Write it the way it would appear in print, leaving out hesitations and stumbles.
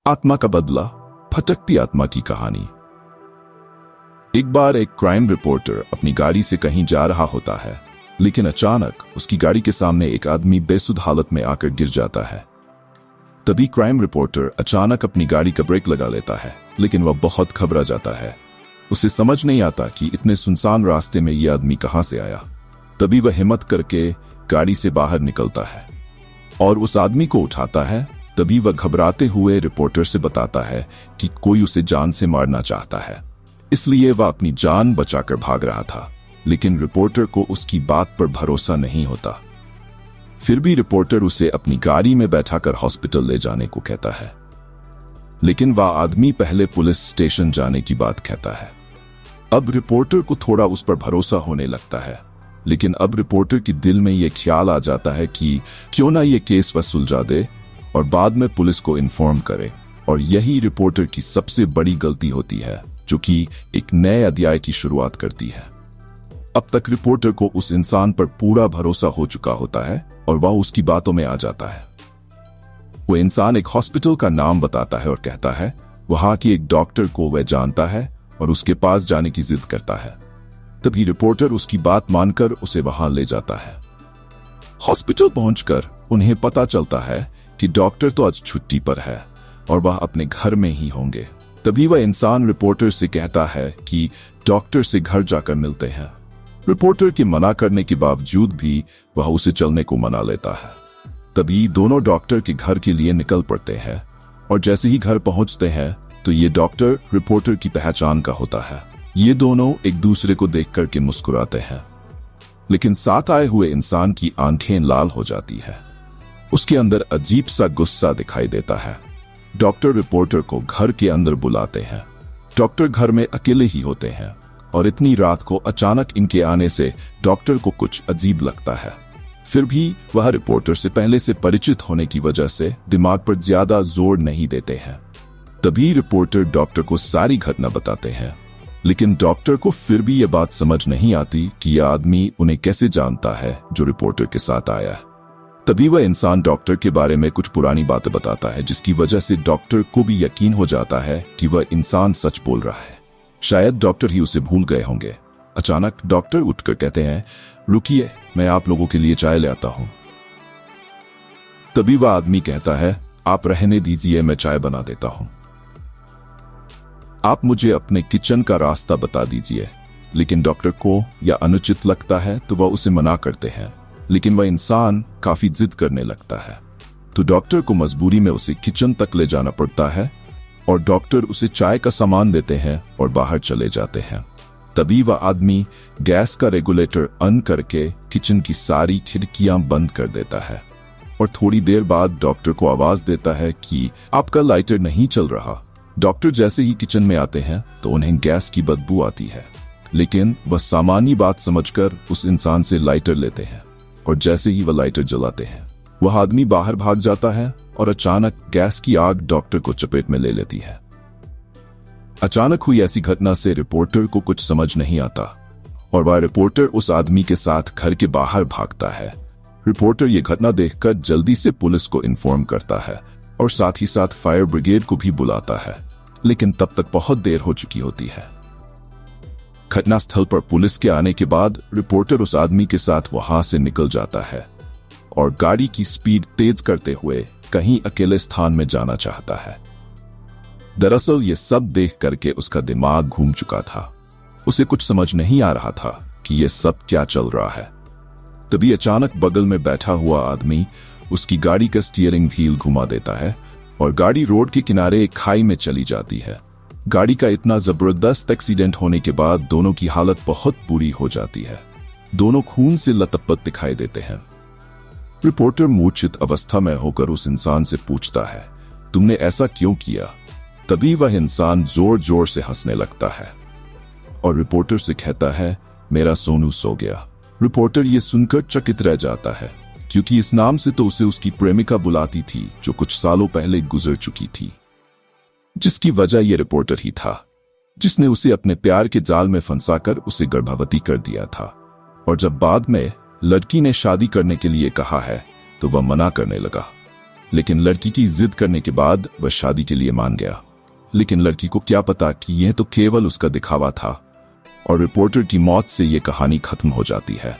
आत्मा का बदला, भटकती आत्मा की कहानी। एक बार एक क्राइम रिपोर्टर अपनी गाड़ी से कहीं जा रहा होता है, लेकिन अचानक उसकी गाड़ी के सामने एक आदमी बेसुध हालत में आकर गिर जाता है। तभी क्राइम रिपोर्टर अचानक अपनी गाड़ी का ब्रेक लगा लेता है, लेकिन वह बहुत घबरा जाता है। उसे समझ नहीं आता कि इतने सुनसान रास्ते में यह आदमी कहां से आया। तभी वह हिम्मत करके गाड़ी से बाहर निकलता है और उस आदमी को उठाता है। तभी वह घबराते हुए रिपोर्टर से बताता है कि कोई उसे जान से मारना चाहता है, इसलिए वह अपनी जान बचाकर भाग रहा था। लेकिन रिपोर्टर को उसकी बात पर भरोसा नहीं होता। फिर भी रिपोर्टर उसे अपनी गाड़ी में बैठाकर हॉस्पिटल ले जाने को कहता है, लेकिन वह आदमी पहले पुलिस स्टेशन जाने की बात कहता है। अब रिपोर्टर को थोड़ा उस पर भरोसा होने लगता है, लेकिन अब रिपोर्टर के दिल में यह ख्याल आ जाता है कि क्यों ना यह केस वह सुलझा दे और बाद में पुलिस को इन्फॉर्म करे। और यही रिपोर्टर की सबसे बड़ी गलती होती है, जो कि एक नए अध्याय की शुरुआत करती है। अब तक रिपोर्टर को उस इंसान पर पूरा भरोसा हो चुका होता है और वह उसकी बातों में आ जाता है। वो इंसान एक हॉस्पिटल का नाम बताता है और कहता है वहां की एक डॉक्टर को वह जानता है और उसके पास जाने की जिद करता है। तभी रिपोर्टर उसकी बात मानकर उसे वहां ले जाता है। हॉस्पिटल पहुंचकर उन्हें पता चलता है कि डॉक्टर तो आज छुट्टी पर है और वह अपने घर में ही होंगे। तभी वह इंसान रिपोर्टर से कहता है कि डॉक्टर से घर जाकर मिलते हैं। रिपोर्टर के मना करने के बावजूद भी वह उसे चलने को मना लेता है। तभी दोनों डॉक्टर के घर के लिए निकल पड़ते हैं और जैसे ही घर पहुंचते हैं तो ये डॉक्टर रिपोर्टर की पहचान का होता है। ये दोनों एक दूसरे को देख करके मुस्कुराते हैं, लेकिन साथ आए हुए इंसान की आंखें लाल हो जाती है। उसके अंदर अजीब सा गुस्सा दिखाई देता है। डॉक्टर रिपोर्टर को घर के अंदर बुलाते हैं। डॉक्टर घर में अकेले ही होते हैं और इतनी रात को अचानक इनके आने से डॉक्टर को कुछ अजीब लगता है। फिर भी वह रिपोर्टर से पहले से परिचित होने की वजह से दिमाग पर ज्यादा जोर नहीं देते हैं। तभी रिपोर्टर डॉक्टर को सारी घटना बताते हैं, लेकिन डॉक्टर को फिर भी यह बात समझ नहीं आती कि यह आदमी उन्हें कैसे जानता है जो रिपोर्टर के साथ आया है। तभी वह इंसान डॉक्टर के बारे में कुछ पुरानी बातें बताता है, जिसकी वजह से डॉक्टर को भी यकीन हो जाता है कि वह इंसान सच बोल रहा है। शायद डॉक्टर ही उसे भूल गए होंगे। अचानक डॉक्टर उठकर कहते हैं, रुकिए, मैं आप लोगों के लिए चाय ले आता हूं। तभी वह आदमी कहता है, आप रहने दीजिए, मैं चाय बना देता हूं। आप मुझे अपने किचन का रास्ता बता दीजिए। लेकिन डॉक्टर को यह अनुचित लगता है तो वह उसे मना करते हैं, लेकिन वह इंसान काफी जिद करने लगता है। तो डॉक्टर को मजबूरी में उसे किचन तक ले जाना पड़ता है और डॉक्टर उसे चाय का सामान देते हैं और बाहर चले जाते हैं। तभी वह आदमी गैस का रेगुलेटर ऑन करके किचन की सारी खिड़कियां बंद कर देता है और थोड़ी देर बाद डॉक्टर को आवाज देता है कि आपका लाइटर नहीं चल रहा। डॉक्टर जैसे ही किचन में आते हैं तो उन्हें गैस की बदबू आती है, लेकिन वह सामान्य बात समझकर उस इंसान से लाइटर लेते हैं और जैसे ही वह लाइटर जलाते हैं वह आदमी बाहर भाग जाता है और अचानक गैस की आग डॉक्टर को चपेट में ले लेती है। अचानक हुई ऐसी घटना से रिपोर्टर को कुछ समझ नहीं आता और वह रिपोर्टर उस आदमी के साथ घर के बाहर भागता है। रिपोर्टर ये घटना देखकर जल्दी से पुलिस को इन्फॉर्म करता है और साथ ही साथ फायर ब्रिगेड को भी बुलाता है, लेकिन तब तक बहुत देर हो चुकी होती है। घटनास्थल पर पुलिस के आने के बाद रिपोर्टर उस आदमी के साथ वहां से निकल जाता है और गाड़ी की स्पीड तेज करते हुए कहीं अकेले स्थान में जाना चाहता है। दरअसल ये सब देख करके उसका दिमाग घूम चुका था। उसे कुछ समझ नहीं आ रहा था कि ये सब क्या चल रहा है। तभी अचानक बगल में बैठा हुआ आदमी उसकी गाड़ी का स्टीयरिंग व्हील घुमा देता है और गाड़ी रोड के किनारे एक खाई में चली जाती है। गाड़ी का इतना जबरदस्त एक्सीडेंट होने के बाद दोनों की हालत बहुत बुरी हो जाती है। दोनों खून से लथपथ दिखाई देते हैं। रिपोर्टर मूर्छित अवस्था में होकर उस इंसान से पूछता है, तुमने ऐसा क्यों किया? तभी वह इंसान जोर जोर से हंसने लगता है और रिपोर्टर से कहता है, मेरा सोनू सो गया। रिपोर्टर ये सुनकर चकित रह जाता है, क्योंकि इस नाम से तो उसे उसकी प्रेमिका बुलाती थी जो कुछ सालों पहले गुजर चुकी थी, जिसकी वजह ये रिपोर्टर ही था जिसने उसे अपने प्यार के जाल में फंसाकर उसे गर्भवती कर दिया था। और जब बाद में लड़की ने शादी करने के लिए कहा है तो वह मना करने लगा। लेकिन लड़की की जिद करने के बाद वह शादी के लिए मान गया। लेकिन लड़की को क्या पता कि यह तो केवल उसका दिखावा था और रिपोर्टर की मौत से यह कहानी खत्म हो जाती है।